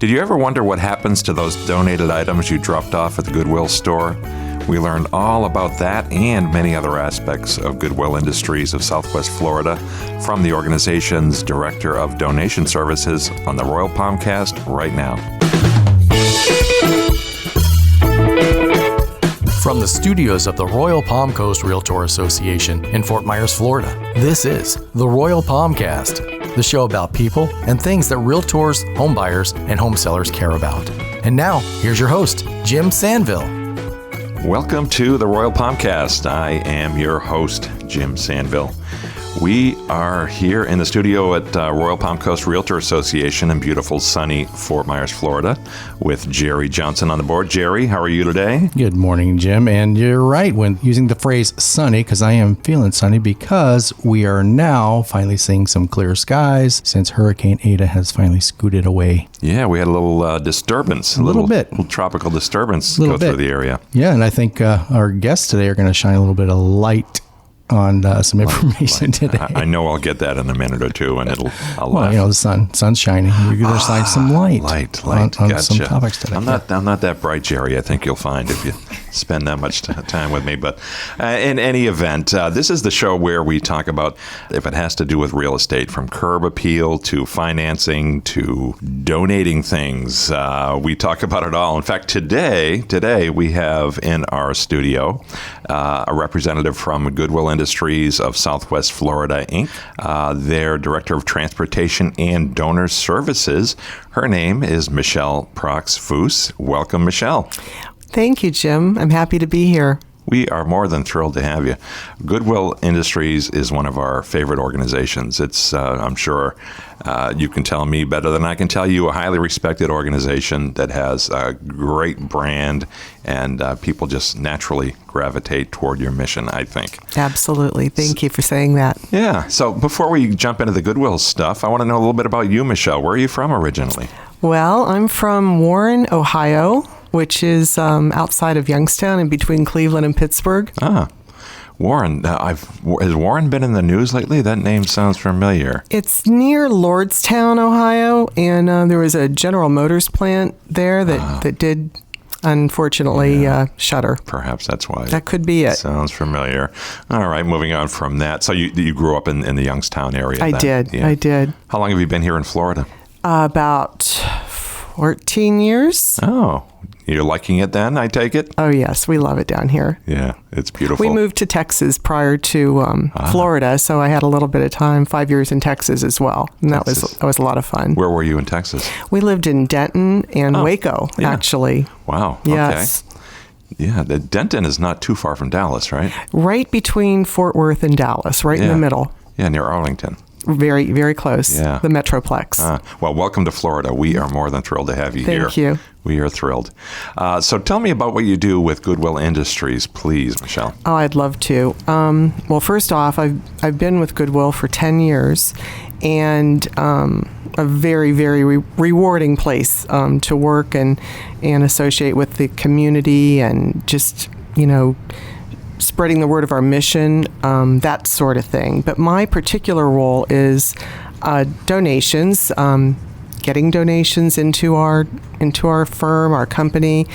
Did you ever wonder what happens to those donated items you dropped off at the Goodwill store? We learned all about that and many other aspects of Goodwill Industries of Southwest Florida from the organization's Director of Donation Services on the Royal Palmcast right now. From the studios of the Royal Palm Coast Realtor Association in Fort Myers, Florida, this is the Royal Palmcast, the show about people and things that realtors, homebuyers, and home sellers care about. And now, here's your host, Jim Sandville. Welcome to the Royal Palmcast. I am your host, Jim Sandville. We are here in the studio at Royal Palm Coast Realtor Association in beautiful, sunny Fort Myers, Florida, with Jerry Johnson on the board. Jerry, how are you today? Good morning, Jim. And you're right when using the phrase sunny, because I am feeling sunny because we are now finally seeing some clear skies since Hurricane Ada has finally scooted away. Yeah, we had a little disturbance. A little bit. Little tropical disturbance go through the area. Yeah, and I think our guests today are going to shine a little bit of light on some information today. I know I'll get that in a minute or two, and I'll well, you know, the sun's shining. You're going to shine some light on gotcha. some topics today. I'm not that bright, Jerry. I think you'll find if you spend that much time with me. But in any event, this is the show where we talk about if it has to do with real estate, from curb appeal to financing to donating things. We talk about it all. In fact, today we have in our studio a representative from Goodwill Industries of Southwest Florida, Inc. Their Director of Transportation and Donor Services. Her name is Michele Prox-Foos. Welcome, Michele. Thank you, Jim. I'm happy to be here. We are more than thrilled to have you. Goodwill Industries is one of our favorite organizations. It's, I'm sure you can tell me better than I can tell you, a highly respected organization that has a great brand, and people just naturally gravitate toward your mission, I think. Absolutely. Thank you for saying that. Yeah. So before we jump into the Goodwill stuff, I want to know a little bit about you, Michele. Where are you from originally? Well, I'm from Warren, Ohio, which is outside of Youngstown and between Cleveland and Pittsburgh. Warren. Has Warren been in the news lately? That name sounds familiar. It's near Lordstown, Ohio, and there was a General Motors plant there that did unfortunately shutter. Perhaps that's why. That could be it. Sounds familiar. All right, moving on from that. So you grew up in the Youngstown area I then? did. Yeah. I did. How long have you been here in Florida? About 14 years. Oh, you're liking it then, I take it? Oh, yes. We love it down here. Yeah, it's beautiful. We moved to Texas prior to Florida, so I had a little bit of time, 5 years in Texas as well. And that was a lot of fun. Where were you in Texas? We lived in Denton and Waco, actually. Wow. Yes. Okay. Yeah, Denton is not too far from Dallas, right? Right between Fort Worth and Dallas, right in the middle. Yeah, near Arlington. Very, very close. Yeah. The Metroplex. Well, welcome to Florida. We are more than thrilled to have you here. Thank you. We are thrilled. So tell me about what you do with Goodwill Industries, please, Michele. Oh, I'd love to. Well, first off, I've been with Goodwill for 10 years, and a very, very rewarding place to work and associate with the community and just, spreading the word of our mission, that sort of thing. But my particular role is donations, getting donations into our firm, our company,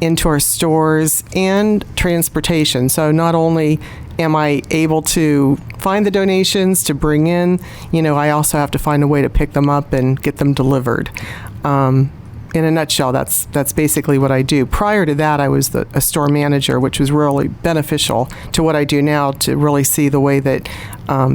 into our stores, and transportation. So not only am I able to find the donations to bring in, I also have to find a way to pick them up and get them delivered. In a nutshell, that's basically what I do. Prior to that, I was a store manager, which was really beneficial to what I do now, to really see the way that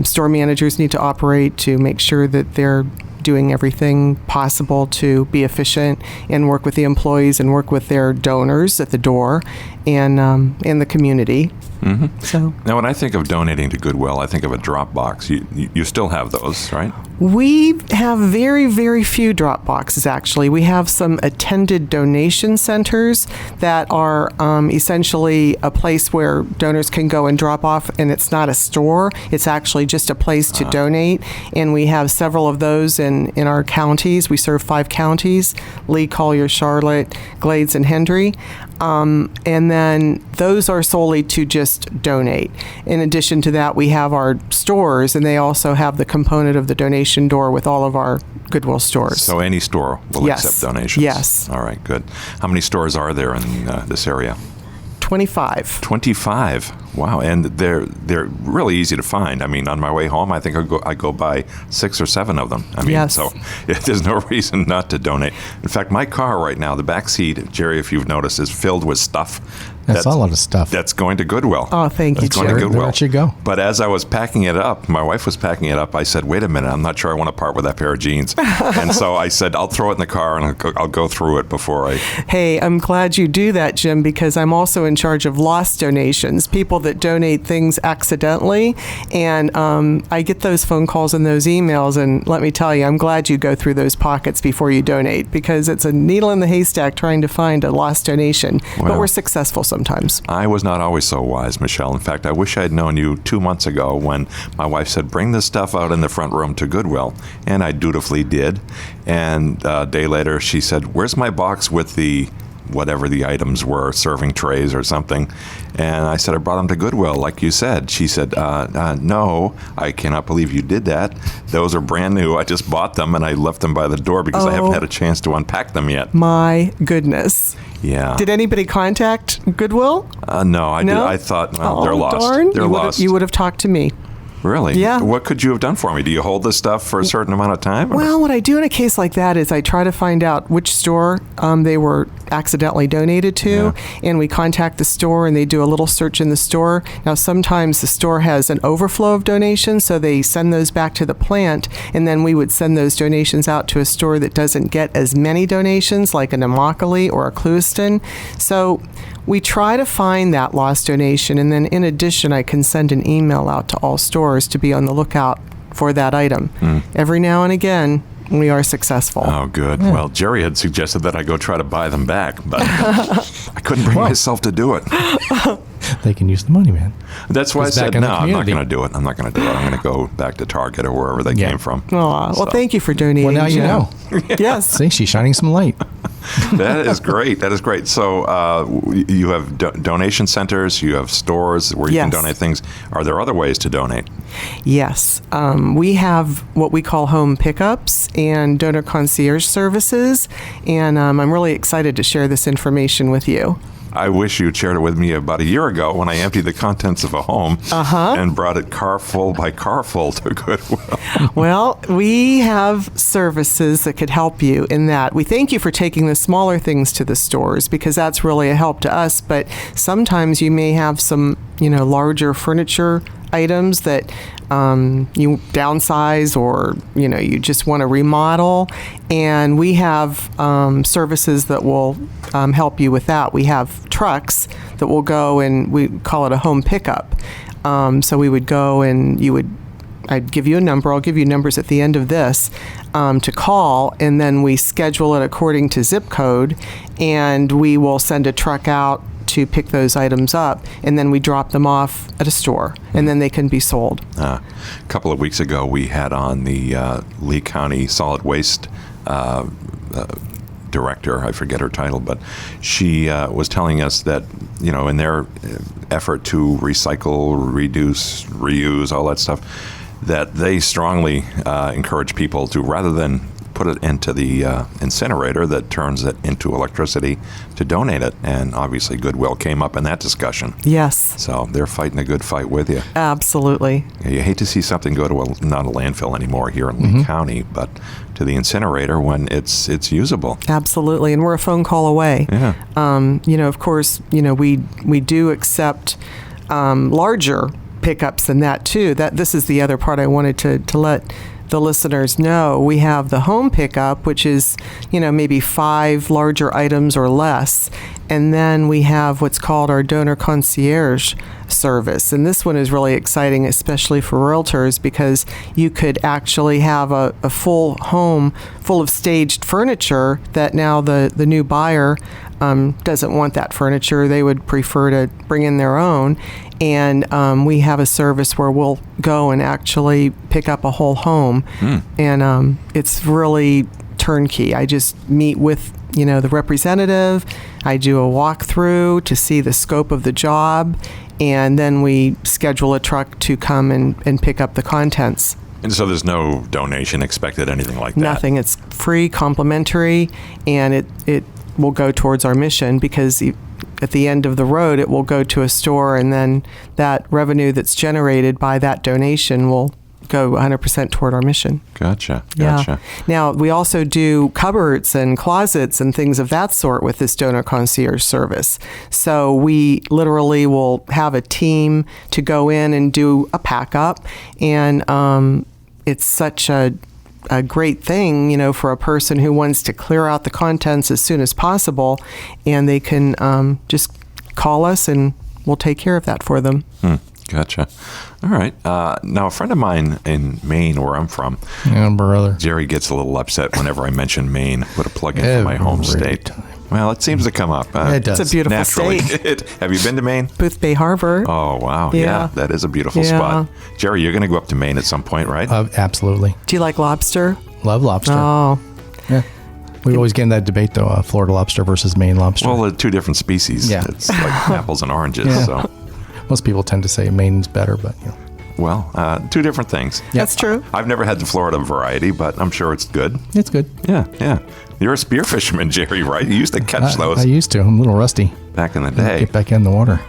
store managers need to operate to make sure that they're doing everything possible to be efficient and work with the employees and work with their donors at the door and the community. Mm-hmm. So now, when I think of donating to Goodwill, I think of a drop box. You still have those, right? We have very, very few drop boxes, actually. We have some attended donation centers that are essentially a place where donors can go and drop off, and it's not a store. It's actually just a place to donate, and we have several of those in our counties. We serve 5 counties: Lee, Collier, Charlotte, Glades, and Hendry. And then those are solely to just donate. In addition to that, we have our stores, and they also have the component of the donation door with all of our Goodwill stores. So any store will Yes. accept donations? Yes. All right, good. How many stores are there in this area? 25. 25. Wow, and they're really easy to find. I mean, on my way home, I think I go by 6 or 7 of them. I mean, Yes. so there's no reason not to donate. In fact, my car right now, the back seat, Jerry, if you've noticed, is filled with stuff. That's a lot of stuff. That's going to Goodwill. Oh, thank you, That's going to Jerry. Goodwill. There it you go. But as I was packing it up, my wife was packing it up. I said, "Wait a minute, I'm not sure I want to part with that pair of jeans." And so I said, "I'll throw it in the car and I'll go through it before I." Hey, I'm glad you do that, Jim, because I'm also in charge of lost donations, people that donate things accidentally. And I get those phone calls and those emails. And let me tell you, I'm glad you go through those pockets before you donate, because it's a needle in the haystack trying to find a lost donation. But Well, we're successful sometimes. I was not always so wise, Michele. In fact, I wish I had known you 2 months ago when my wife said, "Bring this stuff out in the front room to Goodwill." And I dutifully did. And a day later, she said, "Where's my box with the whatever the items were, serving trays or something?" And I said, "I brought them to Goodwill, like you said." She said, "No, I cannot believe you did that. Those are brand new. I just bought them and I left them by the door because I haven't Oh. had a chance to unpack them yet." My goodness. Yeah. Did anybody contact Goodwill? No, I did. No? I thought, well, Oh, they're lost. darn. They're lost. You would have talked to me. Really? Yeah. What could you have done for me? Do you hold this stuff for a certain amount of time? or- Well, what I do in a case like that is I try to find out which store they were accidentally donated to, and we contact the store and they do a little search in the store. Now, sometimes the store has an overflow of donations, so they send those back to the plant, and then we would send those donations out to a store that doesn't get as many donations, like an Immokalee or a Clewiston. So we try to find that lost donation, and then in addition, I can send an email out to all stores to be on the lookout for that item. Every now and again, we are successful. Oh, good. Well, Jerry had suggested that I go try to buy them back, but I couldn't bring myself to do it. They can use the money, man. That's why I It's back said, in the no, I'm not community. going to do it. I'm not going to do it. I'm going to go back to Target or wherever they Yeah. came from. Aw, well, So, thank you for donating. Well, now you Jim. know. Yes. See, she's shining some light. That is great. That is great. So you have donation centers, you have stores where you can Yes. donate things. Are there other ways to donate? Yes. We have what we call home pickups and donor concierge services, and I'm really excited to share this information with you. I wish you'd shared it with me about a year ago when I emptied the contents of a home and brought it car full by car full to Goodwill. Well, we have services that could help you in that. We thank you for taking the smaller things to the stores because that's really a help to us, but sometimes you may have some, larger furniture items that you downsize or, you just want to remodel. And we have services that will help you with that. We have trucks that will go and we call it a home pickup. So we would go and I'd give you a number. I'll give you numbers at the end of this to call, and then we schedule it according to zip code, and we will send a truck out to pick those items up, and then we drop them off at a store, and then they can be sold. A couple of weeks ago, we had on the Lee County Solid Waste director, I forget her title, but she was telling us that, in their effort to recycle, reduce, reuse, all that stuff, that they strongly encourage people to, rather than put it into the incinerator that turns it into electricity, to donate it. And obviously Goodwill came up in that discussion. Yes, So they're fighting a good fight with you. absolutely. You hate to see something go to not a landfill anymore here in Lee County, but to the incinerator when it's usable. Absolutely, and we're a phone call away. Yeah. Of course, we do accept larger pickups than that too. This is the other part I wanted to let the listeners know. We have the home pickup, which is, maybe 5 larger items or less. And then we have what's called our donor concierge service. And this one is really exciting, especially for realtors, because you could actually have a full home full of staged furniture that now the new buyer doesn't want that furniture. They would prefer to bring in their own. And we have a service where we'll go and actually pick up a whole home. And it's really turnkey. I just meet with, the representative. I do a walkthrough to see the scope of the job, and then we schedule a truck to come and pick up the contents. And so there's no donation expected, anything like that? Nothing. It's free, complimentary, and it will go towards our mission, because at the end of the road, it will go to a store, and then that revenue that's generated by that donation will go 100% toward our mission. Gotcha. Yeah. Now, we also do cupboards and closets and things of that sort with this donor concierge service. So we literally will have a team to go in and do a pack up, and it's such a great thing, for a person who wants to clear out the contents as soon as possible, and they can just call us and we'll take care of that for them. Gotcha. All right. Now, a friend of mine in Maine, where I'm from, brother, Jerry gets a little upset whenever I mention Maine, put a plug in for my home state. Time. Well, it seems to come up. It does. It's a beautiful naturally. state. Have you been to Maine? Boothbay Harbor. Oh, wow. Yeah. That is a beautiful spot. Jerry, you're going to go up to Maine at some point, right? Absolutely. Do you like lobster? Love lobster. Oh. Yeah. We always get in that debate, though, Florida lobster versus Maine lobster. Well, they're two different species. Yeah. It's like apples and oranges. Yeah. So. Most people tend to say Maine's better, but Well, two different things. Yeah. That's true. I've never had the Florida variety, but I'm sure it's good. It's good. Yeah. You're a spear fisherman, Jerry, right? You used to catch those I used to. I'm a little rusty. back in the day. Get back in the water.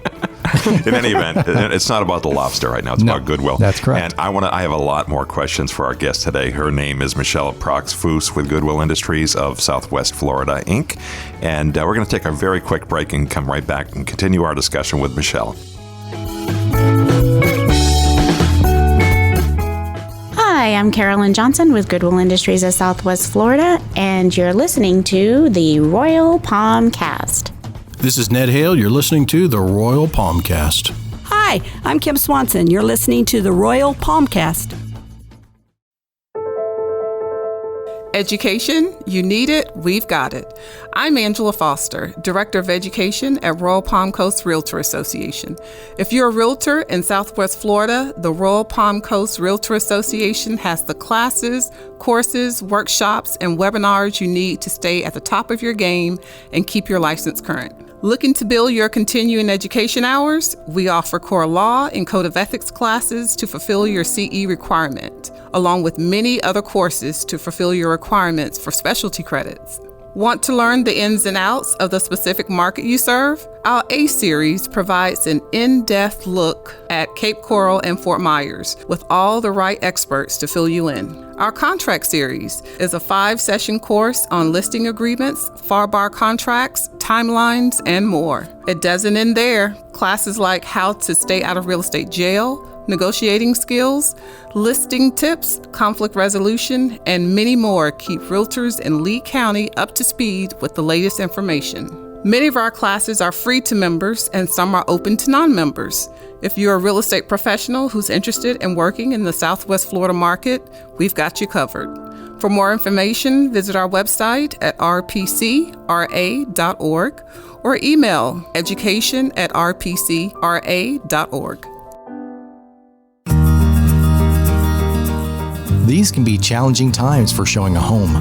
In any event, it's not about the lobster right now. It's about Goodwill. That's correct. And I have a lot more questions for our guest today. Her name is Michele Prox-Foos with Goodwill Industries of Southwest Florida, Inc. And we're going to take a very quick break and come right back and continue our discussion with Michele. Hi, I'm Carolyn Johnson with Goodwill Industries of Southwest Florida, and you're listening to the Royal Palmcast. This is Ned Hale. You're listening to the Royal Palmcast. Hi, I'm Kim Swanson. You're listening to the Royal Palmcast. Education, you need it, we've got it. I'm Angela Foster, Director of Education at Royal Palm Coast Realtor Association. If you're a realtor in Southwest Florida, the Royal Palm Coast Realtor Association has the classes, courses, workshops, and webinars you need to stay at the top of your game and keep your license current. Looking to build your continuing education hours? We offer core law and code of ethics classes to fulfill your CE requirement, along with many other courses to fulfill your requirements for specialty credits. Want to learn the ins and outs of the specific market you serve? Our A Series provides an in-depth look at Cape Coral and Fort Myers with all the right experts to fill you in. Our Contract Series is a 5-session course on listing agreements, FAR contracts, timelines, and more. It doesn't end there. Classes like how to stay out of real estate jail, negotiating skills, listing tips, conflict resolution, and many more keep realtors in Lee County up to speed with the latest information. Many of our classes are free to members and some are open to non-members. If you're a real estate professional who's interested in working in the Southwest Florida market, we've got you covered. For more information, visit our website at rpcra.org or email education@rpcra.org. These can be challenging times for showing a home.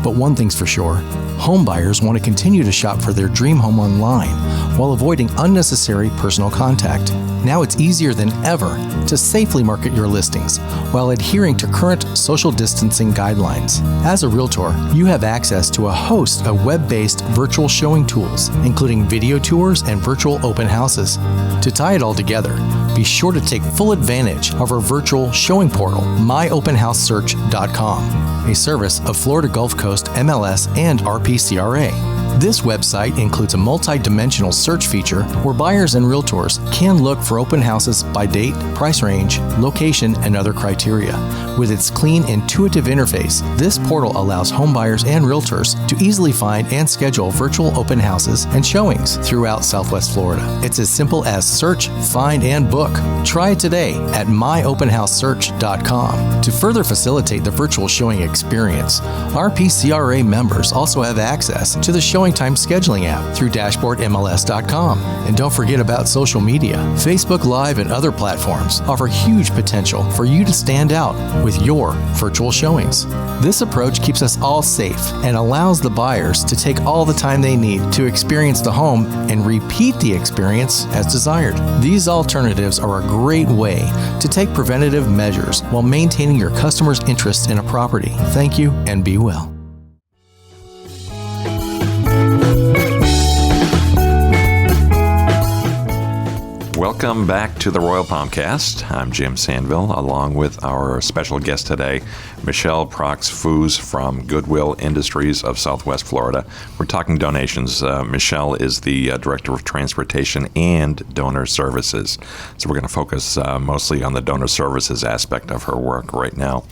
But one thing's for sure, home buyers want to continue to shop for their dream home online while avoiding unnecessary personal contact. Now it's easier than ever to safely market your listings while adhering to current social distancing guidelines. As a realtor, you have access to a host of web-based virtual showing tools, including video tours and virtual open houses. To tie it all together, be sure to take full advantage of our virtual showing portal, myopenhousesearch.com, a service of Florida Gulf Coast MLS and RPCRA. This website includes a multi-dimensional search feature where buyers and realtors can look for open houses by date, price range, location, and other criteria. With its clean, intuitive interface, this portal allows home buyers and realtors to easily find and schedule virtual open houses and showings throughout Southwest Florida. It's as simple as search, find, and book. Try it today at myopenhousesearch.com. To further facilitate the virtual showing experience, RPCRA members also have access to the showing ShowingTime scheduling app through dashboardmls.com. And don't forget about social media. Facebook Live and other platforms offer huge potential for you to stand out with your virtual showings. This approach keeps us all safe and allows the buyers to take all the time they need to experience the home and repeat the experience as desired. These alternatives are a great way to take preventative measures while maintaining your customers' interest in a property. Thank you and be well. Welcome back to the Royal Palmcast. I'm Jim Sandville, along with our special guest today, Michele Prox-Foos from Goodwill Industries of Southwest Florida. We're talking donations. Michele is the Director of Transportation and Donor Services. So we're going to focus mostly on the donor services aspect of her work right now.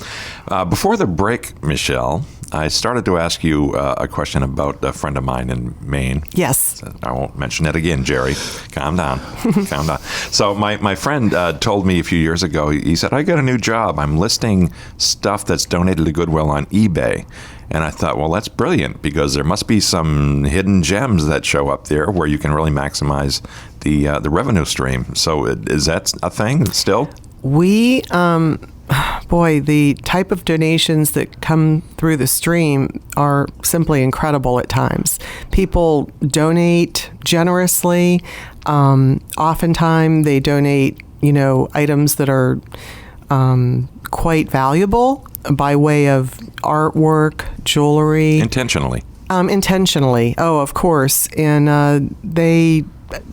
Before the break, Michele, I started to ask you a question about a friend of mine in Maine. Yes. I won't mention it again, Jerry. Calm down. Calm down. So my friend told me a few years ago, he said, I got a new job. I'm listing stuff that's donated to Goodwill on eBay. And I thought, well, that's brilliant, because there must be some hidden gems that show up there where you can really maximize the revenue stream. So is that a thing still? We, the type of donations that come through the stream are simply incredible at times. People donate generously. Oftentimes they donate, items that are quite valuable by way of artwork, jewelry. Intentionally. Intentionally. Oh, of course. And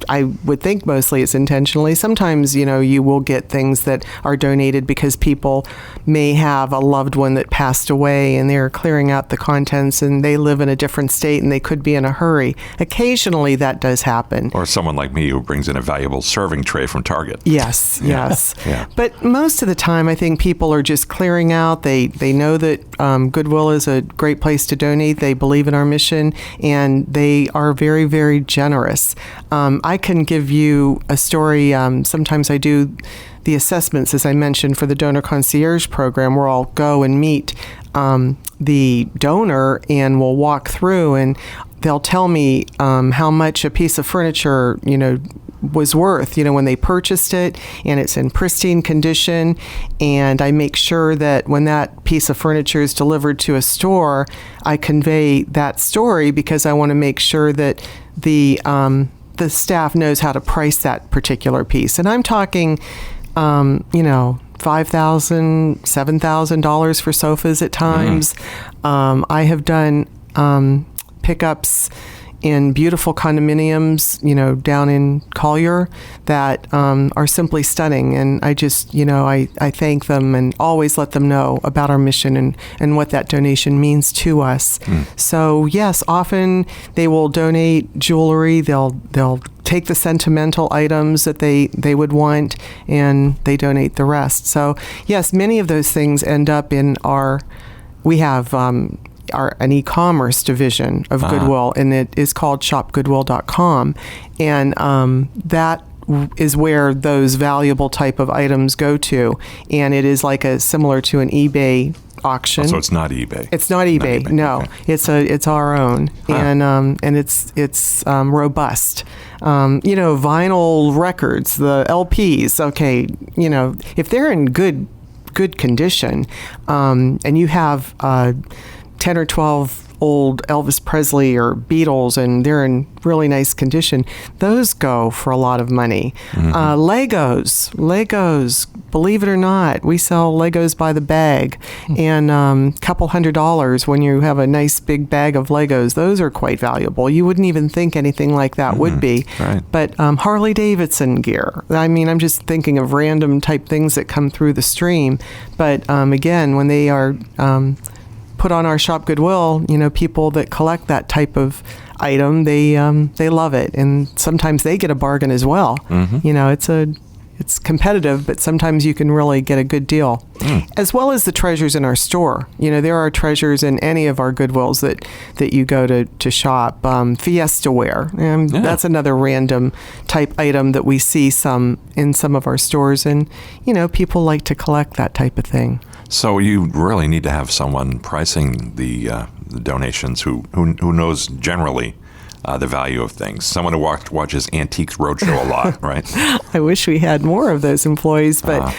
I would think mostly it's intentionally. Sometimes, you will get things that are donated because people may have a loved one that passed away and they're clearing out the contents and they live in a different state and they could be in a hurry. Occasionally that does happen. Or someone like me who brings in a valuable serving tray from Target. Yes, yes. Yeah. But most of the time, I think people are just clearing out. They know that Goodwill is a great place to donate. They believe in our mission and they are very, very generous. I can give you a story. Sometimes I do the assessments, as I mentioned, for the Donor Concierge program, where I'll go and meet the donor and we'll walk through and they'll tell me how much a piece of furniture, was worth, when they purchased it, and it's in pristine condition. And I make sure that when that piece of furniture is delivered to a store, I convey that story, because I want to make sure that the staff knows how to price that particular piece. And I'm talking, $5,000, $7,000 for sofas at times. I have done pickups in beautiful condominiums, down in Collier that are simply stunning. And I just, I thank them and always let them know about our mission and what that donation means to us. So yes, often they will donate jewelry. They'll take the sentimental items that they would want and they donate the rest. So yes, many of those things end up in we have an e-commerce division of Goodwill, and it is called shopgoodwill.com. And that is where those valuable type of items go to. And it is like similar to an eBay auction. So it's not eBay. It's not eBay. No, okay. It's our own, and it's robust. Vinyl records, the LPs. Okay, if they're in good condition, and you have 10 or 12 old Elvis Presley or Beatles and they're in really nice condition, those go for a lot of money. Legos, believe it or not, we sell Legos by the bag, and a couple $100 when you have a nice big bag of Legos. Those are quite valuable. You wouldn't even think anything like that would be. Right. But Harley Davidson gear, I'm just thinking of random type things that come through the stream. But again, when they are put on our Shop Goodwill, people that collect that type of item, they love it, and sometimes they get a bargain as well. It's competitive, but sometimes you can really get a good deal. As well as the treasures in our store. There are treasures in any of our Goodwills that you go to shop. Fiesta ware, that's another random type item that we see in some of our stores, and people like to collect that type of thing. So you really need to have someone pricing the donations who knows generally the value of things. Someone who watches Antiques Roadshow a lot, right? I wish we had more of those employees, but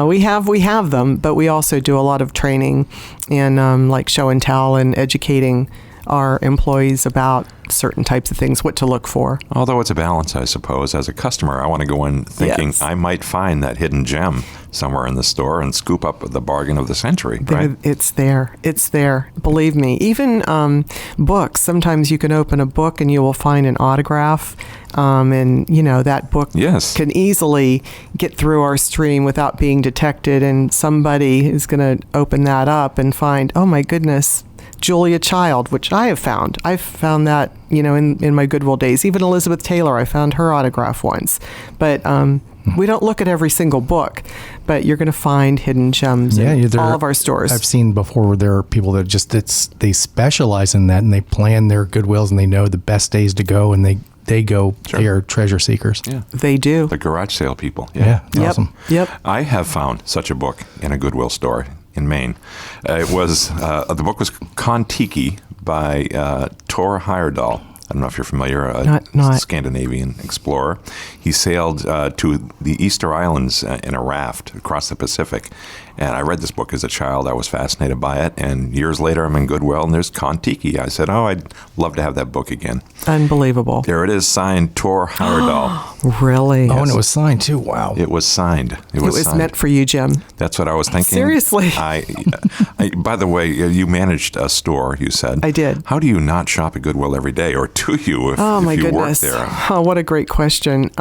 we have them. But we also do a lot of training and like show and tell and educating our employees about certain types of things, what to look for. Although it's a balance, I suppose. As a customer, I want to go in thinking I might find that hidden gem somewhere in the store and scoop up the bargain of the century, right? It's there. It's there. Believe me. Even books. Sometimes you can open a book and you will find an autograph. And, that book can easily get through our stream without being detected. And somebody is going to open that up and find, oh, my goodness, Julia Child, which I have found. I've found that, in my Goodwill days. Even Elizabeth Taylor, I found her autograph once. But we don't look at every single book, but you're going to find hidden gems in all of our stores. I've seen before where there are people that they specialize in that, and they plan their Goodwills, and they know the best days to go, and they go. Sure. They are treasure seekers. Yeah, they do. The garage sale people. Yeah, awesome. Yep. I have found such a book in a Goodwill store in Maine. It was the book was Kon-Tiki by Tor Heyerdahl. I don't know if you're familiar, a Scandinavian explorer. He sailed to the Easter Islands in a raft across the Pacific. And I read this book as a child. I was fascinated by it. And years later, I'm in Goodwill, and there's Kon-Tiki. I said, I'd love to have that book again. Unbelievable. There it is, signed Tor Heyerdahl. Really? Oh, and it was signed, too. Wow. It was signed. It was meant for you, Jim. That's what I was thinking. Seriously? By the way, you managed a store, you said. I did. How do you not shop at Goodwill every day, or do you if you work there? Oh, what a great question.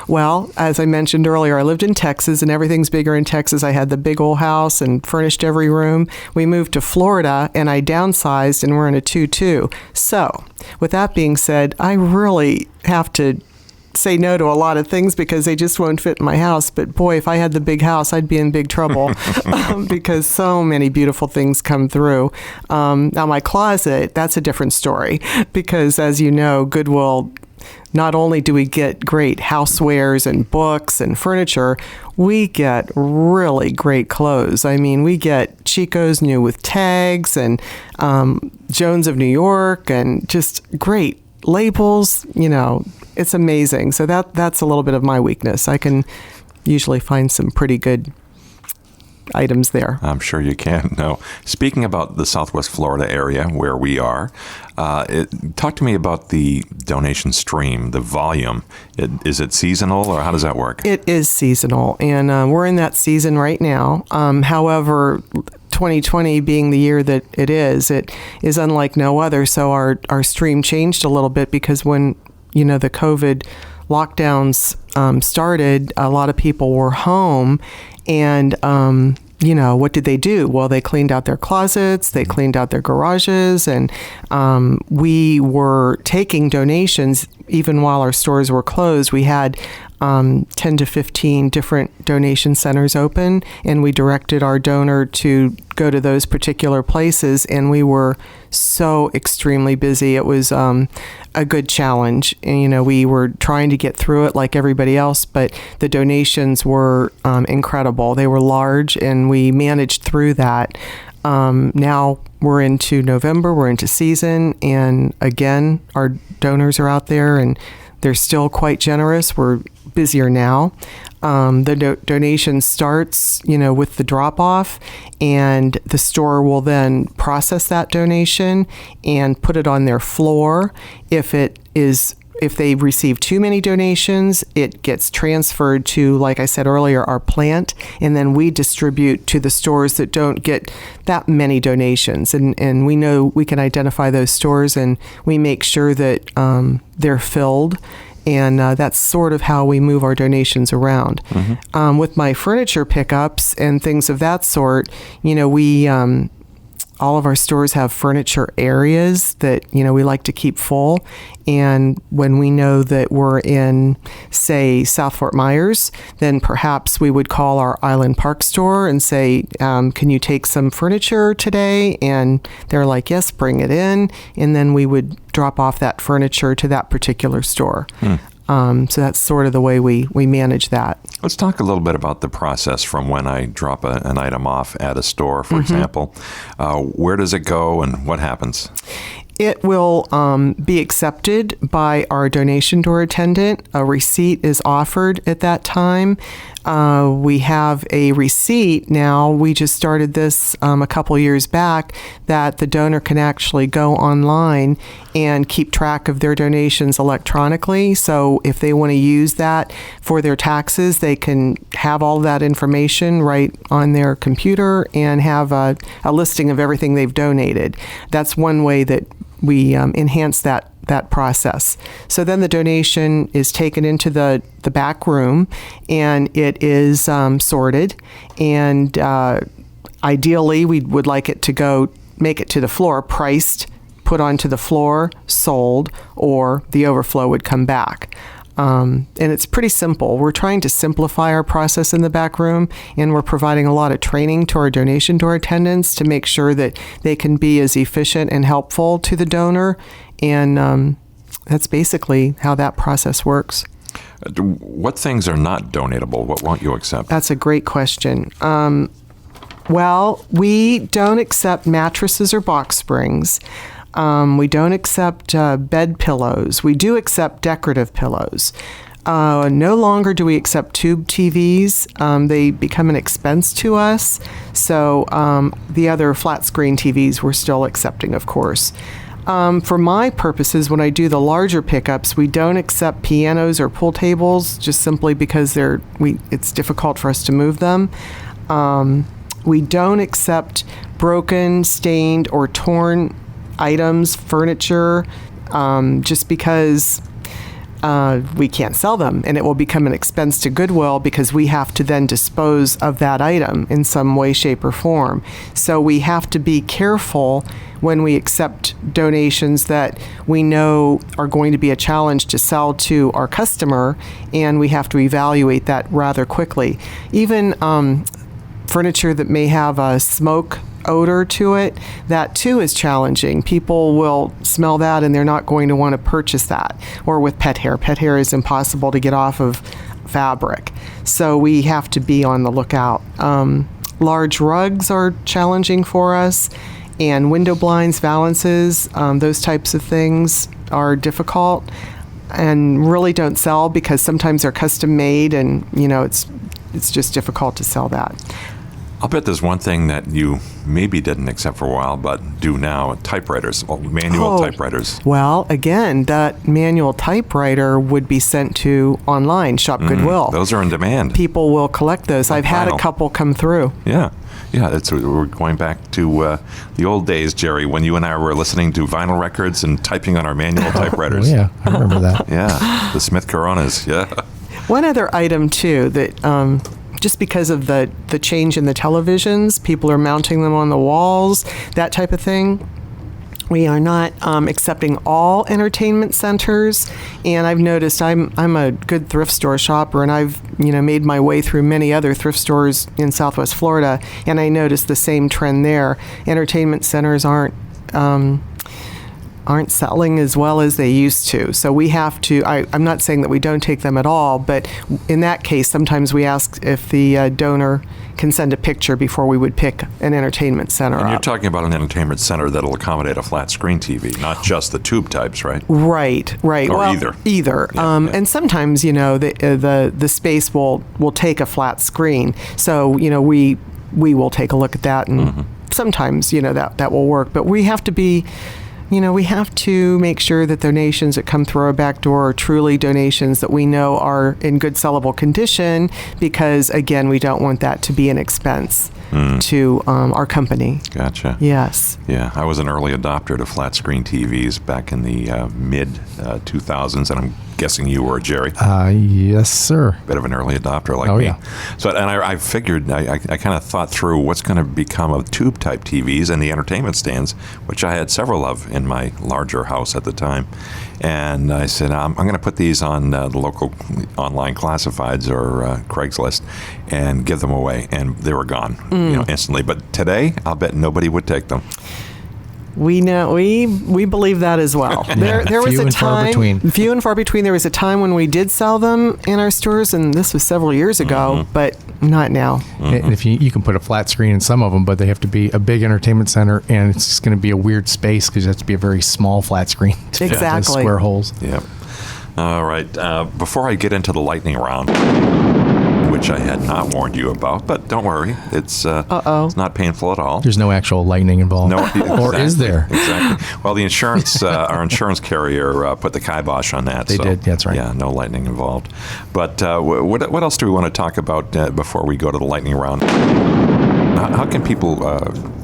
Well, as I mentioned earlier, I lived in Texas, and everything's bigger in Texas. I had the big old house and furnished every room. We moved to Florida, and I downsized, and we're in a 2-2. So, with that being said, I really have to say no to a lot of things because they just won't fit in my house. But boy, if I had the big house, I'd be in big trouble because so many beautiful things come through. Now, my closet, that's a different story because, as you know, Goodwill, not only do we get great housewares and books and furniture, we get really great clothes. I mean, we get Chico's new with tags and Jones of New York and just great labels. It's amazing. So that's a little bit of my weakness. I can usually find some pretty good items there. I'm sure you can. No. Speaking about the Southwest Florida area where we are, talk to me about the donation stream, the volume. Is it seasonal or how does that work? It is seasonal, and we're in that season right now. However, 2020 being the year that it is unlike no other. So our stream changed a little bit because when the COVID lockdowns started, a lot of people were home, and what did they do? Well, they cleaned out their closets, they cleaned out their garages, and we were taking donations even while our stores were closed. We had 10 to 15 different donation centers open, and we directed our donor to go to those particular places, and we were so extremely busy. It was a good challenge. And, we were trying to get through it like everybody else, but the donations were incredible. They were large, and we managed through that. Now we're into November, we're into season, and again, our donors are out there, and they're still quite generous. We're busier now. The donation starts, with the drop-off, and the store will then process that donation and put it on their floor. If they receive too many donations, it gets transferred to, like I said earlier, our plant, and then we distribute to the stores that don't get that many donations. And we know we can identify those stores, and we make sure that they're filled. And that's sort of how we move our donations around. Mm-hmm. With my furniture pickups and things of that sort, we all of our stores have furniture areas that, we like to keep full. And when we know that we're in, say, South Fort Myers, then perhaps we would call our Island Park store and say, can you take some furniture today? And they're like, yes, bring it in. And then we would drop off that furniture to that particular store. So that's sort of the way we manage that. Let's talk a little bit about the process from when I drop an item off at a store, for example. Where does it go and what happens? It will be accepted by our donation door attendant. A receipt is offered at that time. We have a receipt now. We just started this a couple years back that the donor can actually go online and keep track of their donations electronically. So if they want to use that for their taxes, they can have all that information right on their computer and have a listing of everything they've donated. That's one way that we enhance that process. So then the donation is taken into the back room, and it is sorted. And ideally, we would like it to make it to the floor, priced, put onto the floor, sold, or the overflow would come back. And it's pretty simple. We're trying to simplify our process in the back room, and we're providing a lot of training to our donation door attendants to make sure that they can be as efficient and helpful to the donor. And that's basically how that process works. What things are not donatable? What won't you accept? That's a great question. Well, we don't accept mattresses or box springs. We don't accept bed pillows. We do accept decorative pillows. No longer do we accept tube TVs. They become an expense to us. So the other flat screen TVs we're still accepting, of course. For my purposes, when I do the larger pickups, we don't accept pianos or pool tables just simply because it's difficult for us to move them. We don't accept broken, stained, or torn items, furniture, just because we can't sell them, and it will become an expense to Goodwill because we have to then dispose of that item in some way, shape, or form. So we have to be careful when we accept donations that we know are going to be a challenge to sell to our customer, and we have to evaluate that rather quickly. Even furniture that may have a smoke odor to it, that too is challenging. People will smell that and they're not going to want to purchase that. Or with pet hair. Pet hair is impossible to get off of fabric. So we have to be on the lookout. Large rugs are challenging for us, and window blinds, valances, those types of things are difficult and really don't sell because sometimes they're custom made, and it's just difficult to sell that. I'll bet there's one thing that you maybe didn't accept for a while, but do now, typewriters, manual typewriters. Well, again, that manual typewriter would be sent to online, Shop Goodwill. Those are in demand. People will collect those. I've had a couple come through. Yeah, we're going back to the old days, Jerry, when you and I were listening to vinyl records and typing on our manual typewriters. Oh, yeah, I remember that. Yeah, the Smith Coronas, yeah. One other item, too, that just because of the change in the televisions, people are mounting them on the walls, that type of thing. We are not accepting all entertainment centers, and I've noticed I'm a good thrift store shopper, and I've made my way through many other thrift stores in Southwest Florida, and I noticed the same trend there. Entertainment centers aren't selling as well as they used to. So we have to, I'm not saying that we don't take them at all, but in that case, sometimes we ask if the donor can send a picture before we would pick an entertainment center And up. you're talking about an entertainment center that'll accommodate a flat screen TV, not just the tube types, right? Right. Or Either. Yeah, And sometimes, the space will take a flat screen. So, we will take a look at that, and sometimes, that will work. But we have to be... we have to make sure that donations that come through our back door are truly donations that we know are in good sellable condition, because, again, we don't want that to be an expense to our company. Gotcha. Yes. Yeah, I was an early adopter to flat screen TVs back in the mid-2000s, and I'm guessing you were, Jerry. Yes, sir. Bit of an early adopter like me. Yeah. So, and I figured, I kind of thought through what's going to become of tube-type TVs and the entertainment stands, which I had several of in my larger house at the time. And I said, I'm going to put these on the local online classifieds or Craigslist and give them away. And they were gone, instantly. But today, I'll bet nobody would take them. We know we believe that as well. There was Few a and far time, between. few and far between. There was a time when we did sell them in our stores, and this was several years ago, but not now. And if you can put a flat screen in some of them, but they have to be a big entertainment center, and it's just going to be a weird space because it has to be a very small flat screen to fit those Exactly. square holes. Yep. All right. Before I get into the lightning round, which I had not warned you about, but don't worry, it's not painful at all. There's no actual lightning involved. No, Or is there? Exactly. Well, the insurance, our insurance carrier put the kibosh on that. They did, that's right. Yeah, no lightning involved. But what else do we want to talk about before we go to the lightning round? How can people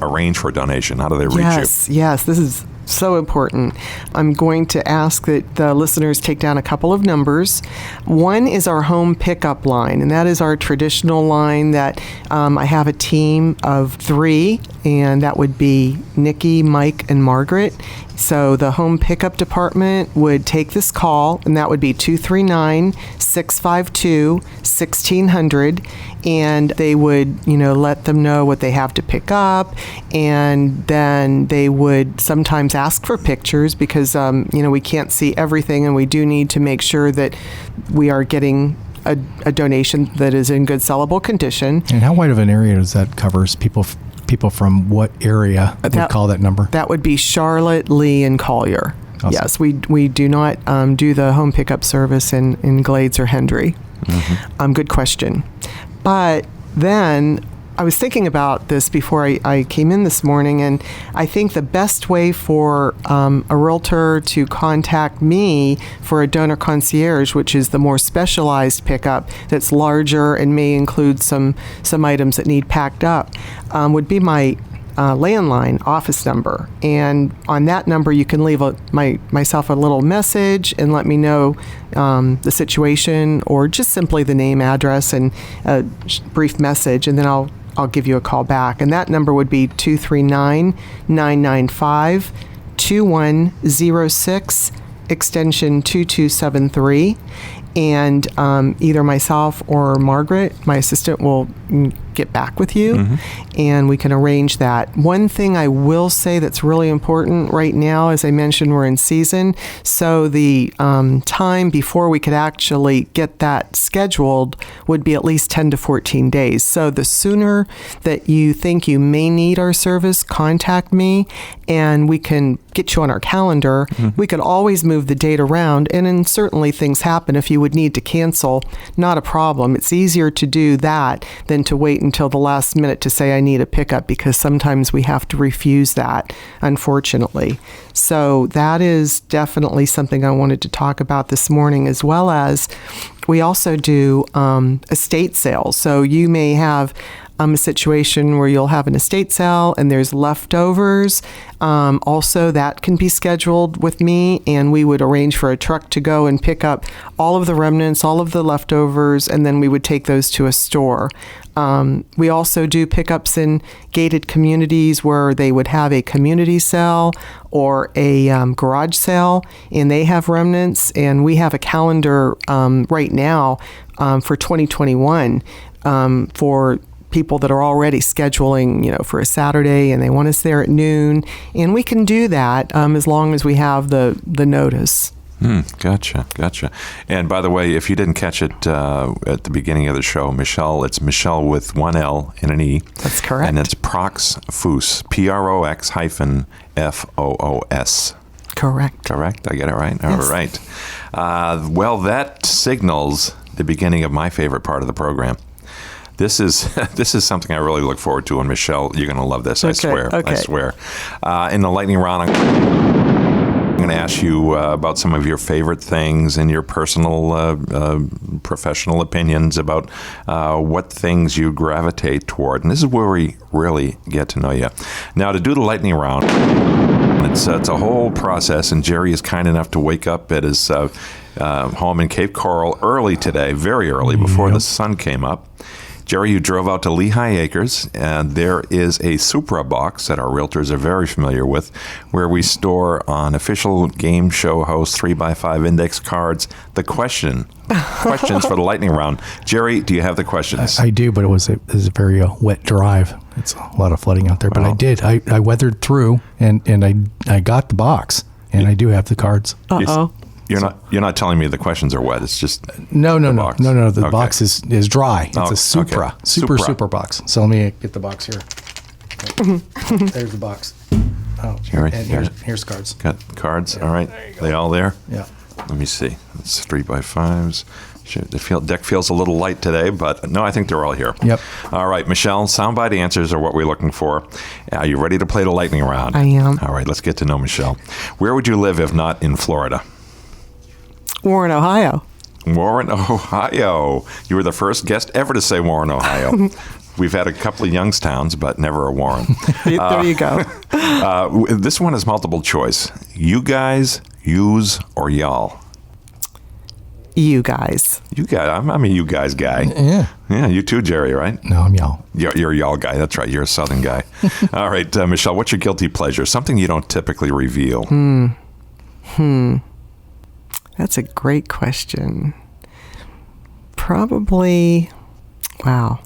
arrange for a donation? How do they reach you? Yes, this is so important. I'm going to ask that the listeners take down a couple of numbers. One is our home pickup line, and that is our traditional line that I have a team of 3, and that would be Nikki, Mike, and Margaret. So the home pickup department would take this call, and that would be 239-652-1600, and they would, let them know what they have to pick up, and then they would sometimes ask for pictures because, we can't see everything, and we do need to make sure that we are getting a donation that is in good sellable condition. And how wide of an area does that cover? People from what area would call that number? That would be Charlotte, Lee, and Collier. Awesome. Yes, we do not do the home pickup service in Glades or Hendry. Mm-hmm. Good question. But then I was thinking about this before I came in this morning, and I think the best way for a realtor to contact me for a donor concierge, which is the more specialized pickup that's larger and may include some items that need packed up, would be my landline office number. And on that number, you can leave myself a little message and let me know the situation, or just simply the name, address, and a brief message, and then I'll give you a call back. And that number would be 239-995-2106, extension 2273. And either myself or Margaret, my assistant, will get back with you, and we can arrange that. One thing I will say that's really important right now, as I mentioned, we're in season, so the time before we could actually get that scheduled would be at least 10 to 14 days. So the sooner that you think you may need our service, contact me, and we can get you on our calendar. We could always move the date around, and then certainly things happen. If you would need to cancel, not a problem. It's easier to do that than to wait until the last minute to say I need a pickup, because sometimes we have to refuse that, unfortunately. So that is definitely something I wanted to talk about this morning, as well as we also do estate sales. So you may have a situation where you'll have an estate sale and there's leftovers. Also, that can be scheduled with me, and we would arrange for a truck to go and pick up all of the remnants, all of the leftovers, and then we would take those to a store. We also do pickups in gated communities where they would have a community sale or a garage sale, and they have remnants. And we have a calendar right now for 2021 for people that are already scheduling, for a Saturday, and they want us there at noon. And we can do that as long as we have the notice. Gotcha. And by the way, if you didn't catch it at the beginning of the show, Michele, it's Michele with one L and an E. That's correct. And it's Prox-Foos, Prox-Foos. Correct. I get it right? Yes. All right. Well, that signals the beginning of my favorite part of the program. This is something I really look forward to, and Michele, you're going to love this. I swear. Okay. I swear. In the lightning round, I'm going to ask you about some of your favorite things and your personal, professional opinions about what things you gravitate toward, and this is where we really get to know you. Now, to do the lightning round, it's a whole process, and Jerry is kind enough to wake up at his home in Cape Coral early today, very early, before the sun came up, Jerry, you drove out to Lehigh Acres, and there is a Supra box that our realtors are very familiar with, where we store on official game show host 3x5 index cards the questions for the lightning round. Jerry, do you have the questions? I do, but it was a very wet drive. It's a lot of flooding out there, but I did. I weathered through, and I got the box, and I do have the cards. Uh-oh. You're not telling me the questions are wet. It's just No. box. No. The Okay. box is dry. It's a Supra. okay. Super box. So let me get the box here. There's the box. Oh, Jerry, and here's cards. Got cards. All right. They all there? Yeah. Let me see. It's 3x5s. The deck feels a little light today, but no, I think they're all here. Yep. All right, Michele, soundbite answers are what we're looking for. Are you ready to play the lightning round? I am. All right, let's get to know Michele. Where would you live if not in Florida? Warren, Ohio. Warren, Ohio. You were the first guest ever to say Warren, Ohio. We've had a couple of Youngstowns, but never a Warren. There you go. This one is multiple choice. You guys, yous, or y'all? You guys. You guys. I'm a you guys guy. Yeah. Yeah, you too, Jerry, right? No, I'm y'all. You're a y'all guy. That's right. You're a Southern guy. All right, Michele, what's your guilty pleasure? Something you don't typically reveal. That's a great question. Probably, wow.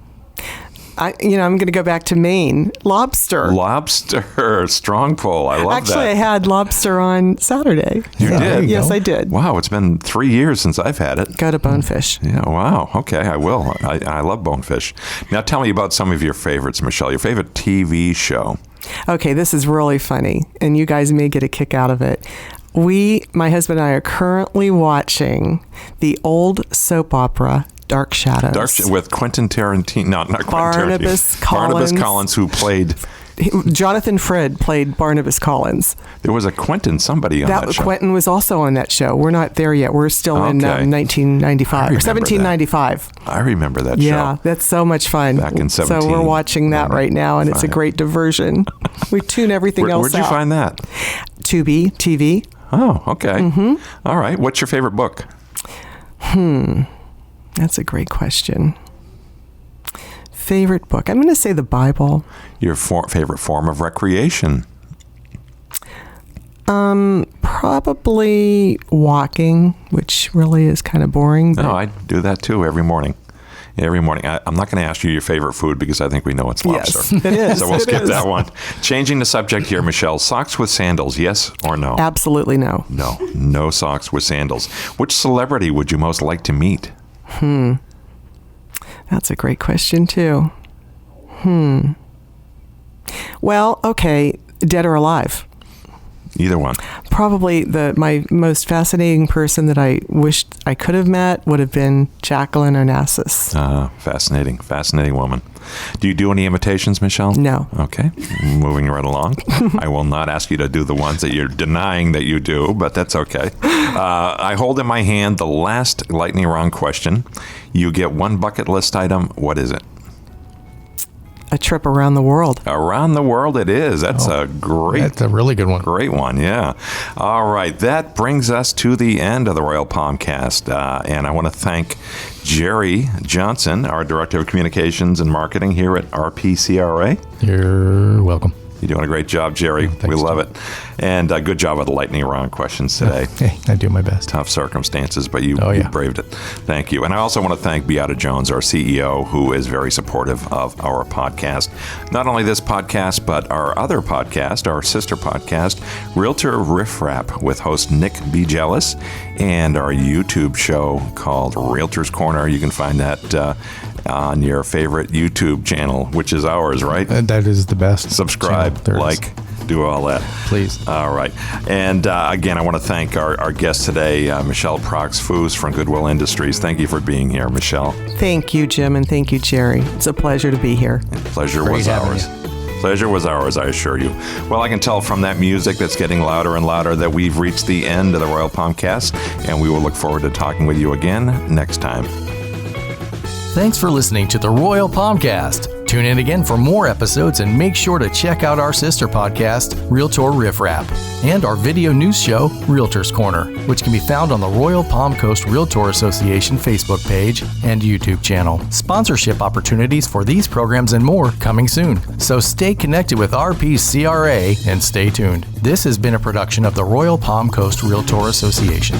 I'm going to go back to Maine. Lobster. Lobster. Strong pull. I love Actually, I that. had lobster on Saturday. You did? Yes, I did. Wow, it's been 3 years since I've had it. Go to Bonefish. Yeah, wow. Okay, I will. I love bonefish. Now tell me about some of your favorites, Michele. Your favorite TV show. Okay, this is really funny, and you guys may get a kick out of it. My husband and I are currently watching the old soap opera Dark Shadows. With Quentin Tarantino. No, not Quentin Barnabas Tarantino. Collins. Barnabas Collins, who played... Jonathan Frid played Barnabas Collins. There was a Quentin somebody on that show. Quentin was also on that show. We're not there yet. We're still in Okay. 1995 or I remember 1795. I remember that Yeah, show. that's so much fun. Back in So we're watching that right now, and it's a great diversion. We tune everything else Where'd you out. find that? Tubi TV. Oh, okay. Mm-hmm. All right. What's your favorite book? That's a great question. Favorite book? I'm going to say the Bible. Your favorite form of recreation? Probably walking, which really is kind of boring. No, I do that too every morning. Every morning. I'm not going to ask you your favorite food because I think we know it's lobster. Yes, it is. So we'll It skip is. that one. Changing the subject here, Michele. Socks with sandals, yes or no? Absolutely no. No socks with sandals. Which celebrity would you most like to meet? That's a great question, too. Well, okay, dead or alive. Either one. Probably my most fascinating person that I wished I could have met would have been Jacqueline Onassis. Fascinating woman. Do you do any imitations, Michele? No. Okay. Moving right along. I will not ask you to do the ones that you're denying that you do, but that's okay. I hold in my hand the last lightning round question. You get one bucket list item. What is it? A trip around the world. Around the world it is. That's a really good one. Great one, yeah. All right, that brings us to the end of the Royal Palmcast, and I want to thank Jerry Johnson, our Director of Communications and Marketing here at RPCRA. You're welcome. You're doing a great job, Jerry. Thanks, we love Jim. it. And good job with the lightning round questions today. Hey, I do my best. Tough circumstances, but you yeah. braved it. Thank you. And I also want to thank Beata Jones, our CEO, who is very supportive of our podcast. Not only this podcast, but our other podcast, our sister podcast, Realtor Riff Rap, with host Nick B. Jealous, and our YouTube show called Realtor's Corner. You can find that on your favorite YouTube channel, which is ours, right? That is the best. Subscribe, channel there is. like, do all that. Please. All right. And again, I want to thank our guest today, Michele Prox-Foos from Goodwill Industries. Thank you for being here, Michele. Thank you, Jim, and thank you, Jerry. It's a pleasure to be here. Pleasure Great was having ours. you. Pleasure was ours, I assure you. Well, I can tell from that music that's getting louder and louder that we've reached the end of the Royal Palmcast, and we will look forward to talking with you again next time. Thanks for listening to the Royal Palmcast. Tune in again for more episodes and make sure to check out our sister podcast, Realtor Riff Rap, and our video news show, Realtor's Corner, which can be found on the Royal Palm Coast Realtor Association Facebook page and YouTube channel. Sponsorship opportunities for these programs and more coming soon. So stay connected with RPCRA and stay tuned. This has been a production of the Royal Palm Coast Realtor Association.